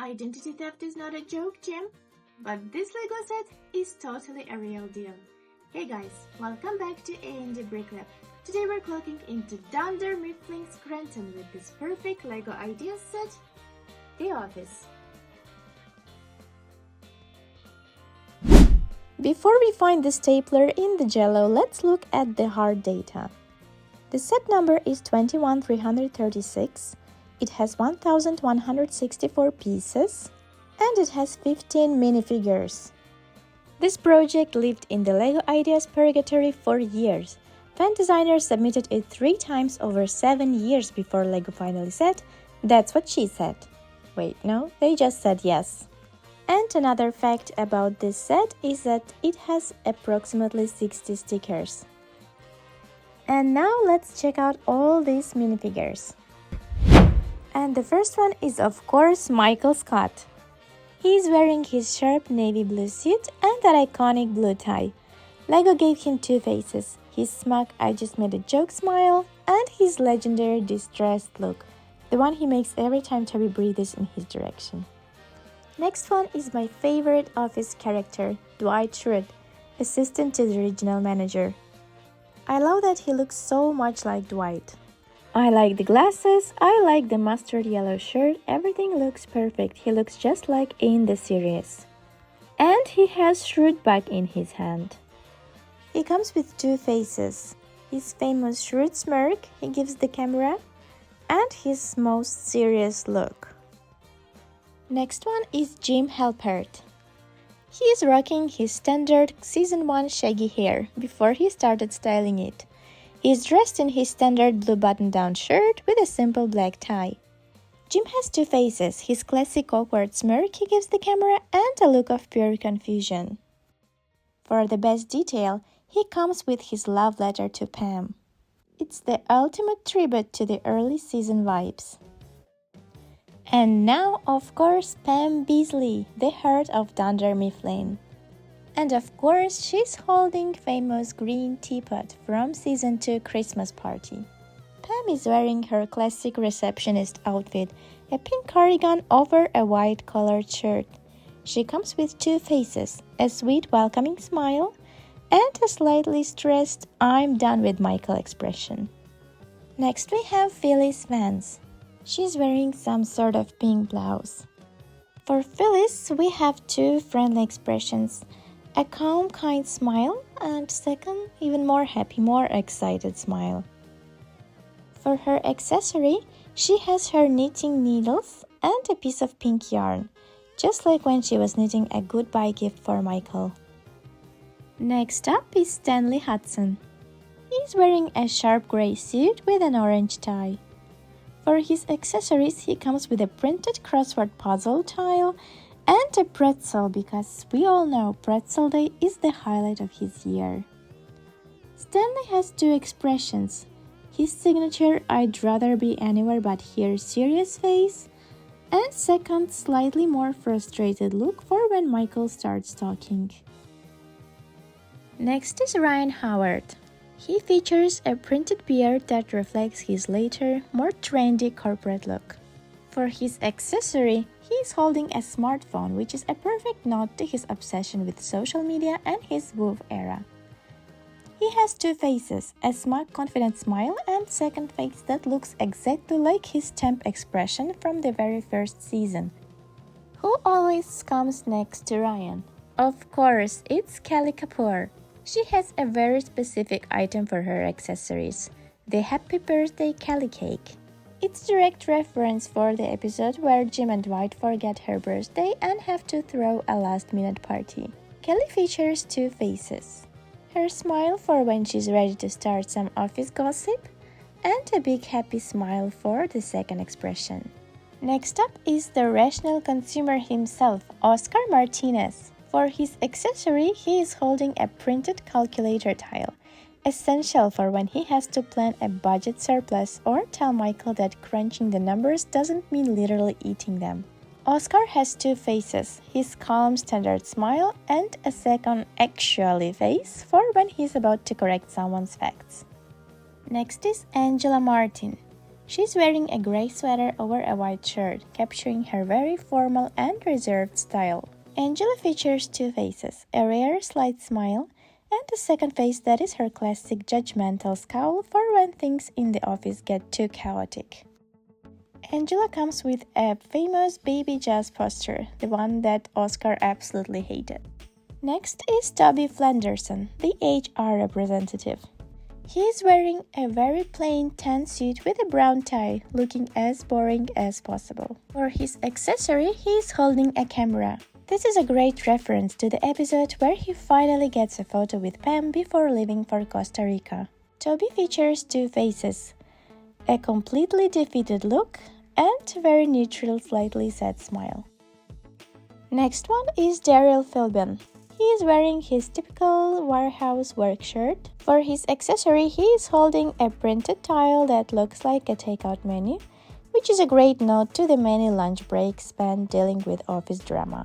Identity theft is not a joke, Jim, but this Lego set is totally a real deal. Hey guys, welcome back to A&D BrickLab. Today we're clocking into Dunder Mifflin Scranton with this perfect Lego idea set, The Office. Before we find the stapler in the jello, let's look at the hard data. The set number is 21336. It has 1164 pieces and it has 15 minifigures. This project lived in the LEGO Ideas Purgatory for years. Fan designers submitted it 3 times over 7 years before LEGO finally said, "That's what she said." Wait, no, they just said yes. And another fact about this set is that it has approximately 60 stickers. And now let's check out all these minifigures. And the first one is of course Michael Scott. He is wearing his sharp navy blue suit and that iconic blue tie. LEGO gave him 2 faces, his smug "I just made a joke" smile and his legendary distressed look, the one he makes every time Toby breathes in his direction. Next one is my favorite office character, Dwight Schrute, assistant to the regional manager. I love that he looks so much like Dwight. I like the glasses, I like the mustard yellow shirt, everything looks perfect, he looks just like in the series. And he has Schrute back in his hand. He comes with 2 faces, his famous Schrute smirk he gives the camera, and his most serious look. Next one is Jim Halpert. He is rocking his standard Season 1 shaggy hair before he started styling it. He is dressed in his standard blue button-down shirt with a simple black tie. Jim has 2 faces, his classic awkward smirk he gives the camera and a look of pure confusion. For the best detail, he comes with his love letter to Pam. It's the ultimate tribute to the early season vibes. And now, of course, Pam Beesly, the heart of Dunder Mifflin. And of course, she's holding famous green teapot from Season 2 Christmas party. Pam is wearing her classic receptionist outfit, a pink cardigan over a white collared shirt. She comes with 2 faces, a sweet welcoming smile and a slightly stressed "I'm done with Michael" expression. Next we have Phyllis Vance. She's wearing some sort of pink blouse. For Phyllis, we have 2 friendly expressions, a calm, kind smile, and second, even more happy, more excited smile. For her accessory, she has her knitting needles and a piece of pink yarn, just like when she was knitting a goodbye gift for Michael. Next up is Stanley Hudson. He's wearing a sharp gray suit with an orange tie. For his accessories, he comes with a printed crossword puzzle tile and a pretzel because we all know Pretzel Day is the highlight of his year. Stanley has 2 expressions. His signature "I'd rather be anywhere but here" serious face, and second, slightly more frustrated look for when Michael starts talking. Next is Ryan Howard. He features a printed beard that reflects his later, more trendy corporate look. For his accessory, he is holding a smartphone, which is a perfect nod to his obsession with social media and his WoW era. He has 2 faces, a smug, confident smile and second face that looks exactly like his temp expression from the very first season. Who always comes next to Ryan? Of course, it's Kelly Kapoor. She has a very specific item for her accessories, the Happy Birthday Kelly cake. It's direct reference for the episode where Jim and Dwight forget her birthday and have to throw a last-minute party. Kelly features 2 faces, her smile for when she's ready to start some office gossip, and a big happy smile for the second expression. Next up is the rational consumer himself, Oscar Martinez. For his accessory, he is holding a printed calculator tile, essential for when he has to plan a budget surplus or tell Michael that crunching the numbers doesn't mean literally eating them. Oscar has 2 faces, his calm standard smile and a second actually face for when he's about to correct someone's facts. Next is Angela Martin. She's wearing a gray sweater over a white shirt, capturing her very formal and reserved style. Angela features two faces, a rare slight smile, and a second face that is her classic judgmental scowl for when things in the office get too chaotic. Angela comes with a famous baby jazz posture, the one that Oscar absolutely hated. Next is Toby Flanderson, the HR representative. He is wearing a very plain tan suit with a brown tie, looking as boring as possible. For his accessory, he is holding a camera. This is a great reference to the episode where he finally gets a photo with Pam before leaving for Costa Rica. Toby features two faces, a completely defeated look and a very neutral, slightly sad smile. Next one is Daryl Philbin. He is wearing his typical warehouse work shirt. For his accessory, he is holding a printed tile that looks like a takeout menu, which is a great nod to the many lunch breaks spent dealing with office drama.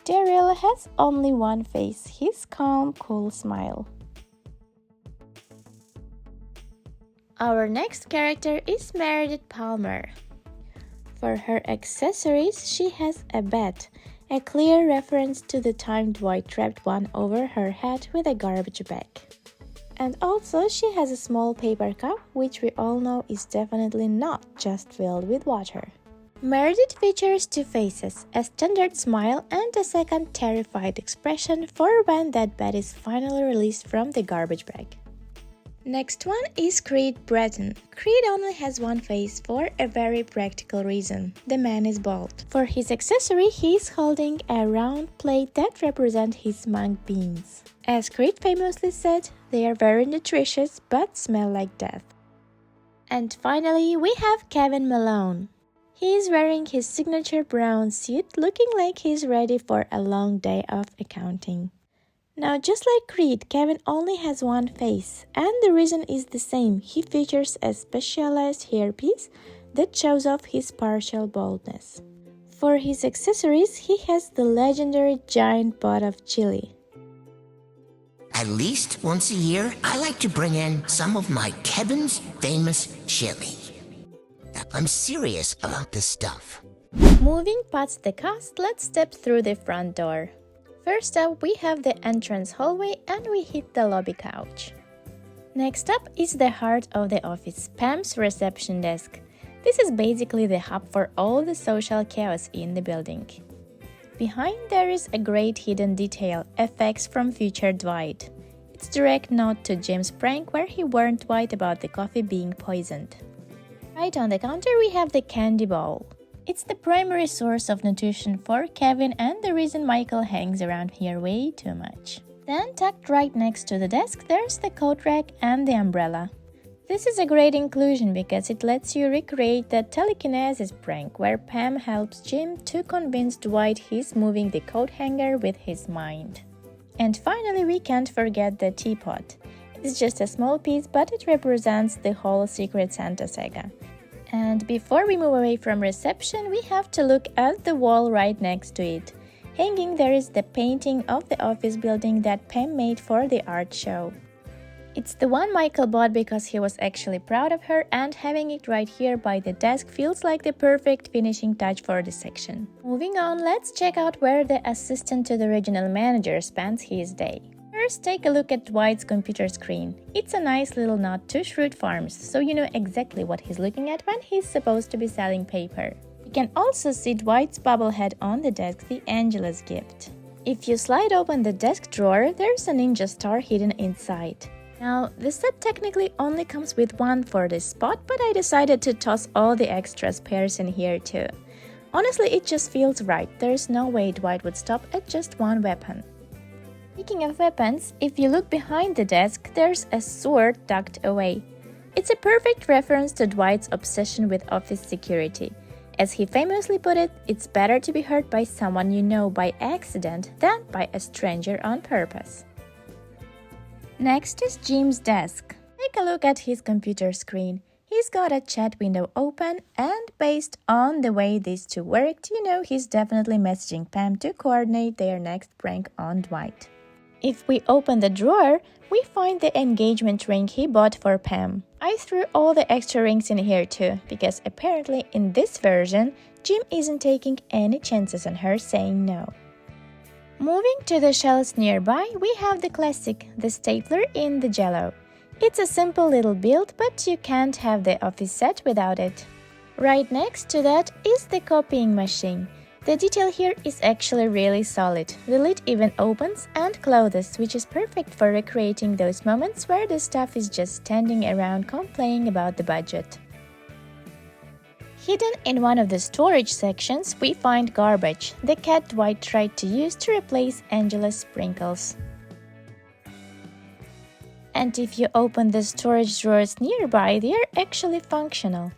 Daryl has only one face, his calm, cool smile. Our next character is Meredith Palmer. For her accessories, she has a bat, a clear reference to the time Dwight trapped one over her head with a garbage bag. And also, she has a small paper cup, which we all know is definitely not just filled with water. Meredith features two faces, a standard smile and a second terrified expression for when that bat is finally released from the garbage bag. Next one is Creed Bratton. Creed only has one face for a very practical reason. The man is bald. For his accessory, he is holding a round plate that represents his mung beans. As Creed famously said, they are very nutritious but smell like death. And finally, we have Kevin Malone. He is wearing his signature brown suit, looking like he's ready for a long day of accounting. Now, just like Creed, Kevin only has one face, and the reason is the same. He features a specialized hairpiece that shows off his partial baldness. For his accessories, he has the legendary giant pot of chili. At least once a year, I like to bring in some of my Kevin's famous chili. I'm serious about this stuff. Moving past the cast, let's step through the front door. First up, we have the entrance hallway and we hit the lobby couch. Next up is the heart of the office, Pam's reception desk. This is basically the hub for all the social chaos in the building. Behind there is a great hidden detail, effects from future Dwight. It's direct nod to Jim's prank where he warned Dwight about the coffee being poisoned. Right on the counter we have the candy bowl. It's the primary source of nutrition for Kevin and the reason Michael hangs around here way too much. Then tucked right next to the desk, there's the coat rack and the umbrella. This is a great inclusion because it lets you recreate that telekinesis prank where Pam helps Jim to convince Dwight he's moving the coat hanger with his mind. And finally, we can't forget the teapot. It's just a small piece, but it represents the whole Secret Santa saga. And before we move away from reception, we have to look at the wall right next to it. Hanging there is the painting of the office building that Pam made for the art show. It's the one Michael bought because he was actually proud of her, and having it right here by the desk feels like the perfect finishing touch for this section. Moving on, let's check out where the assistant to the regional manager spends his day. First, take a look at Dwight's computer screen. It's a nice little nod to Shrewd Farms, so you know exactly what he's looking at when he's supposed to be selling paper. You can also see Dwight's bobblehead on the desk, the Angela's gift. If you slide open the desk drawer, there's a ninja star hidden inside. Now, the set technically only comes with one for this spot, but I decided to toss all the extra spares in here too. Honestly, it just feels right. There's no way Dwight would stop at just one weapon. Speaking of weapons, if you look behind the desk, there's a sword tucked away. It's a perfect reference to Dwight's obsession with office security. As he famously put it, it's better to be hurt by someone you know by accident than by a stranger on purpose. Next is Jim's desk. Take a look at his computer screen. He's got a chat window open, and based on the way these two worked, you know he's definitely messaging Pam to coordinate their next prank on Dwight. If we open the drawer, we find the engagement ring he bought for Pam. I threw all the extra rings in here too, because apparently in this version, Jim isn't taking any chances on her saying no. Moving to the shelves nearby, we have the classic, the stapler in the Jell-O. It's a simple little build, but you can't have the office set without it. Right next to that is the copying machine. The detail here is actually really solid. The lid even opens and closes, which is perfect for recreating those moments where the staff is just standing around complaining about the budget. Hidden in one of the storage sections, we find garbage, the cat Dwight tried to use to replace Angela's sprinkles. And if you open the storage drawers nearby, they are actually functional.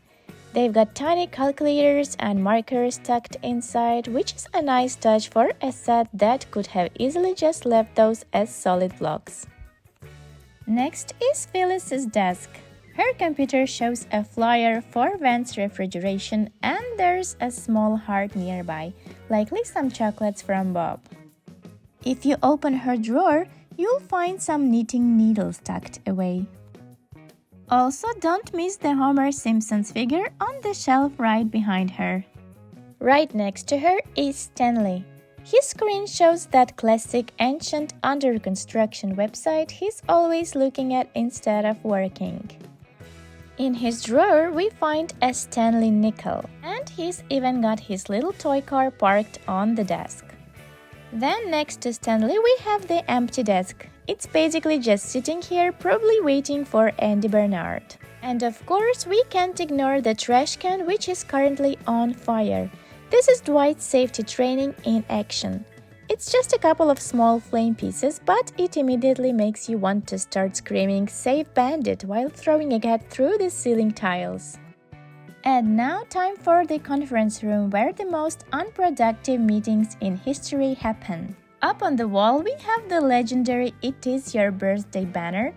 They've got tiny calculators and markers tucked inside, which is a nice touch for a set that could have easily just left those as solid blocks. Next is Phyllis's desk. Her computer shows a flyer for Vent's refrigeration, and there's a small heart nearby, likely some chocolates from Bob. If you open her drawer, you'll find some knitting needles tucked away. Also, don't miss the Homer Simpson's figure on the shelf right behind her. Right next to her is Stanley. His screen shows that classic ancient under-construction website he's always looking at instead of working. In his drawer, we find a Stanley nickel, and he's even got his little toy car parked on the desk. Then next to Stanley, we have the empty desk. It's basically just sitting here, probably waiting for Andy Bernard. And of course, we can't ignore the trash can, which is currently on fire. This is Dwight's safety training in action. It's just a couple of small flame pieces, but it immediately makes you want to start screaming "Save Bandit" while throwing a cat through the ceiling tiles. And now time for the conference room where the most unproductive meetings in history happen. Up on the wall, we have the legendary "It Is Your Birthday" banner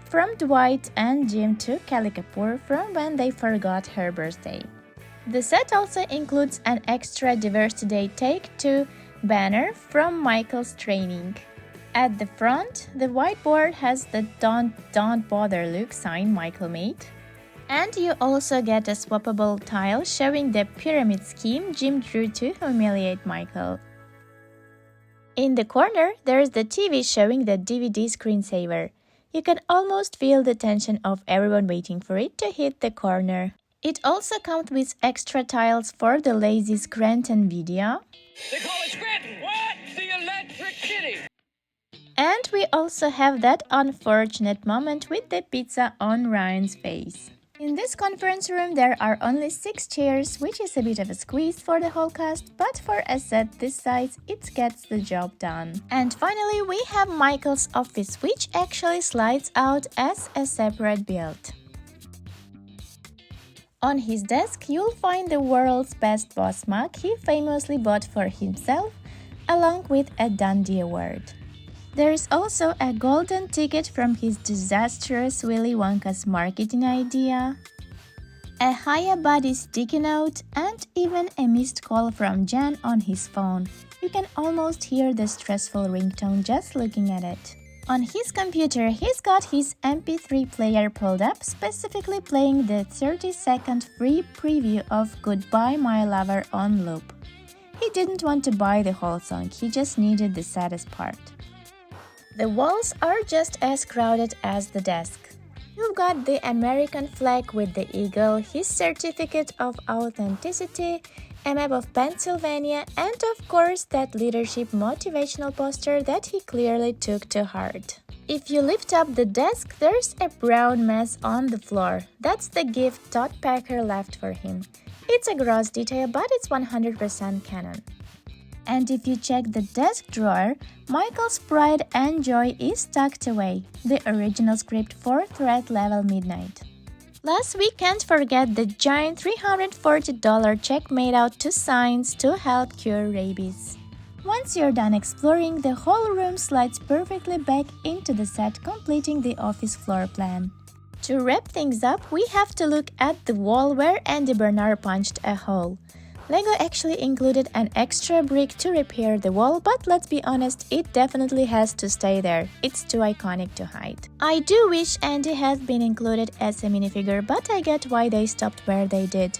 from Dwight and Jim to Kelly Kapoor from when they forgot her birthday. The set also includes an extra Diversity Day Take 2 banner from Michael's training. At the front, the whiteboard has the Don't Bother Luke sign Michael made. And you also get a swappable tile showing the pyramid scheme Jim drew to humiliate Michael. In the corner, there's the TV showing the DVD screensaver. You can almost feel the tension of everyone waiting for it to hit the corner. It also comes with extra tiles for the lazy Scranton video. They call it Scranton! What? The Electric City! And we also have that unfortunate moment with the pizza on Ryan's face. In this conference room, there are only 6 chairs, which is a bit of a squeeze for the whole cast, but for a set this size, it gets the job done. And finally, we have Michael's office, which actually slides out as a separate build. On his desk, you'll find the world's best boss mug he famously bought for himself, along with a Dundie Award. There is also a golden ticket from his disastrous Willy Wonka's marketing idea, a Hiya Buddy sticky note, and even a missed call from Jan on his phone. You can almost hear the stressful ringtone just looking at it. On his computer, he's got his MP3 player pulled up, specifically playing the 30-second free preview of Goodbye My Lover on loop. He didn't want to buy the whole song, he just needed the saddest part. The walls are just as crowded as the desk. You've got the American flag with the eagle, his certificate of authenticity, a map of Pennsylvania, and of course that leadership motivational poster that he clearly took to heart. If you lift up the desk, there's a brown mess on the floor. That's the gift Todd Packer left for him. It's a gross detail, but it's 100% canon. And if you check the desk drawer, Michael's pride and joy is tucked away, the original script for Threat Level Midnight. Last, we can't forget the giant $340 check made out to Science to help cure rabies. Once you're done exploring, the whole room slides perfectly back into the set, completing the office floor plan. To wrap things up, we have to look at the wall where Andy Bernard punched a hole. Lego actually included an extra brick to repair the wall, but let's be honest, it definitely has to stay there. It's too iconic to hide. I do wish Andy had been included as a minifigure, but I get why they stopped where they did.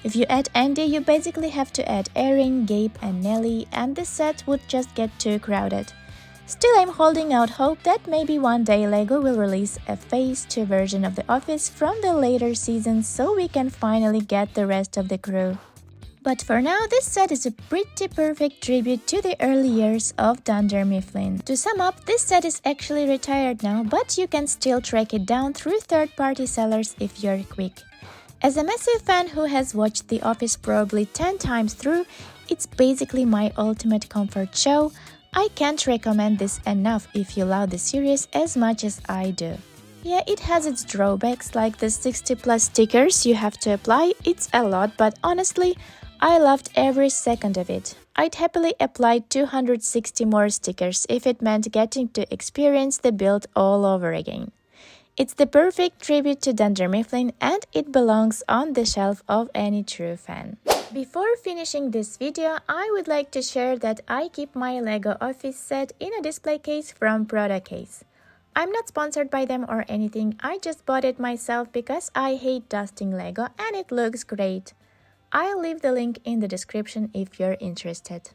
If you add Andy, you basically have to add Erin, Gabe and Nellie, and the set would just get too crowded. Still, I'm holding out hope that maybe one day Lego will release a Phase 2 version of The Office from the later seasons so we can finally get the rest of the crew. But for now, this set is a pretty perfect tribute to the early years of Dunder Mifflin. To sum up, this set is actually retired now, but you can still track it down through third-party sellers if you're quick. As a massive fan who has watched The Office probably 10 times through, it's basically my ultimate comfort show. I can't recommend this enough if you love the series as much as I do. Yeah, it has its drawbacks like the 60+ stickers you have to apply. It's a lot, but honestly, I loved every second of it. I'd happily apply 260 more stickers if it meant getting to experience the build all over again. It's the perfect tribute to Dunder Mifflin and it belongs on the shelf of any true fan. Before finishing this video, I would like to share that I keep my Lego Office set in a display case from Proda Case. I'm not sponsored by them or anything, I just bought it myself because I hate dusting Lego and it looks great. I'll leave the link in the description if you're interested.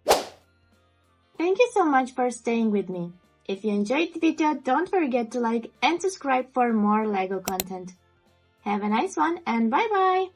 Thank you so much for staying with me. If you enjoyed the video, don't forget to like and subscribe for more Lego content. Have a nice one and bye bye!